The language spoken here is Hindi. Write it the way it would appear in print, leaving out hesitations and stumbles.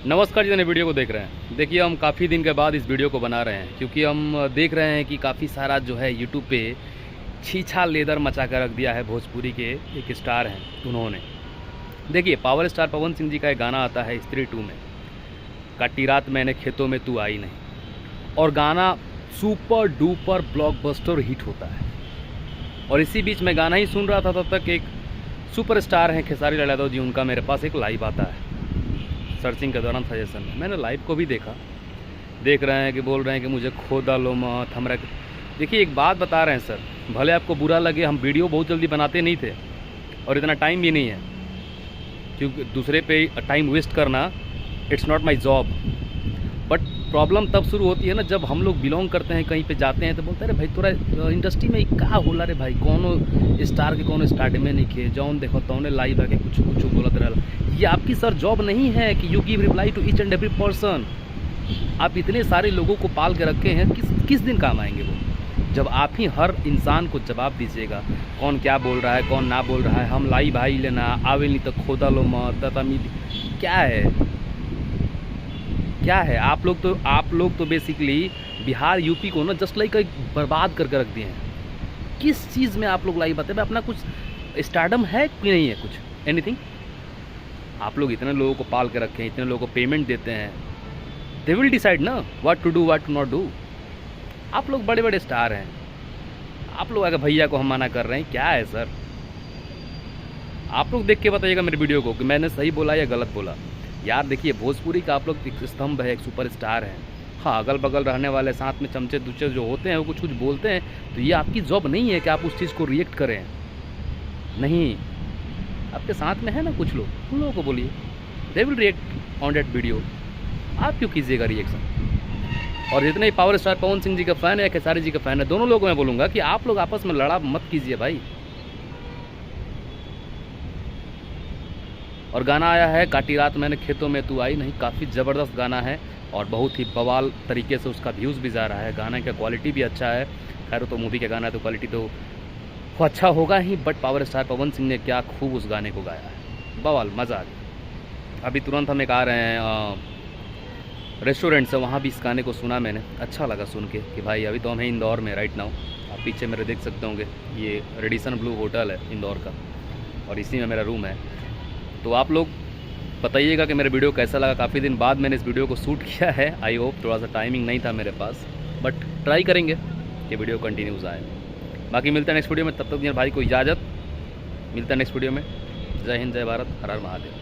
नमस्कार जितने वीडियो को देख रहे हैं, देखिए हम काफ़ी दिन के बाद इस वीडियो को बना रहे हैं क्योंकि हम देख रहे हैं कि काफ़ी सारा जो है यूट्यूब पे छीछा लेदर मचा कर रख दिया है। भोजपुरी के एक स्टार हैं उन्होंने, देखिए पावर स्टार पवन सिंह जी का एक गाना आता है स्त्री 2 में, काटी रात मैंने खेतों में तू आई नहीं, और गाना सुपर डुपर ब्लॉकबस्टर हिट होता है। और इसी बीच मैं गाना ही सुन रहा था तब तक एक सुपरस्टार हैं खेसारी लाल यादव जी, उनका मेरे पास एक लाइव आता है सर्चिंग के दौरान सजेशन में। मैंने लाइव को भी देखा, देख रहे हैं कि बोल रहे हैं कि मुझे खोदा लो मत हमरा। देखिए एक बात बता रहे हैं सर, भले आपको बुरा लगे, हम वीडियो बहुत जल्दी बनाते नहीं थे और इतना टाइम भी नहीं है, क्योंकि दूसरे पे टाइम वेस्ट करना it's not my job. But problem तब शुरू होती है ना जब हम लोग बिलोंग करते हैं, कहीं पे जाते हैं तो बोलते हैं अरे भाई तोरा इंडस्ट्री में का होला रे भाई, कोनो स्टार के कोनो स्टार्ट में नहीं खे जौन देखो तौने लाइव है कि कुछ कुछ बोलत रहा। ये आपकी सर जॉब नहीं है कि you give reply to each and every person. आप इतने सारे लोगों को पाल के रखे हैं, किस दिन काम आएंगे वो, जब आप ही हर इंसान को जवाब दीजिएगा कौन क्या बोल रहा है कौन ना बोल रहा है। हम लाई भाई लेना आवे नहीं तो खोदा लो मत क्या है क्या है। आप लोग तो बेसिकली बिहार यूपी को ना जस्ट लाइक बर्बाद करके रख दिए हैं। किस चीज़ में आप लोग लाइव आते हैं? अपना कुछ स्टारडम है कि नहीं है, कुछ एनीथिंग? आप लोग इतने लोगों को पाल के रखे हैं, इतने लोगों को पेमेंट देते हैं, दे विल डिसाइड ना what to do what to not do. आप लोग बड़े बड़े स्टार हैं, आप लोग अगर भैया को हम मना कर रहे हैं, क्या है सर? आप लोग देख के बताइएगा मेरे वीडियो को कि मैंने सही बोला या गलत बोला। यार देखिए भोजपुरी का आप लोग एक स्तंभ है, एक सुपरस्टार है। हाँ, अगल बगल रहने वाले साथ में चमचे दूचे जो होते हैं वो कुछ कुछ बोलते हैं, तो ये आपकी जॉब नहीं है कि आप उस चीज़ को रिएक्ट करें। नहीं, आपके साथ में है ना कुछ लोग, उन लोगों को बोलिए, they will react on that video. आप क्यों कीजिएगा रिएक्शन? और जितने ही पावर स्टार पवन सिंह जी का फ़ैन है या खेसारी जी का फ़ैन है, दोनों लोगों को मैं बोलूँगा कि आप लोग आपस में लड़ा मत कीजिए भाई। और गाना आया है काटी रात मैंने खेतों में तू आई नहीं, काफ़ी ज़बरदस्त गाना है और बहुत ही बवाल तरीके से उसका व्यूज़ भी जा रहा है। गाने का क्वालिटी भी अच्छा है। खैर तो मूवी का गाना है तो क्वालिटी तो वो अच्छा होगा ही, but power star Pawan Singh ने क्या खूब उस गाने को गाया है, बवाल, मज़ा आ गया। अभी तुरंत हम एक आ रहे हैं रेस्टोरेंट से, वहाँ भी इस गाने को सुना मैंने, अच्छा लगा सुन के कि भाई अभी तो हम हैं इंदौर में राइट नाउ। आप पीछे मेरे देख सकते होंगे, ये रेडिसन ब्लू होटल है इंदौर का और इसी में मेरा रूम है। तो आप लोग बताइएगा कि मेरा वीडियो कैसा लगा। काफ़ी दिन बाद मैंने इस वीडियो को शूट किया है, आई होप थोड़ा सा टाइमिंग नहीं था मेरे पास, बट ट्राई करेंगे कि वीडियो कंटिन्यूज आए। बाकी मिलता है नेक्स्ट वीडियो में, तब तक मेरे भाई को इजाज़त, मिलता है नेक्स्ट वीडियो में। जय हिंद, जय भारत, हर हर महादेव।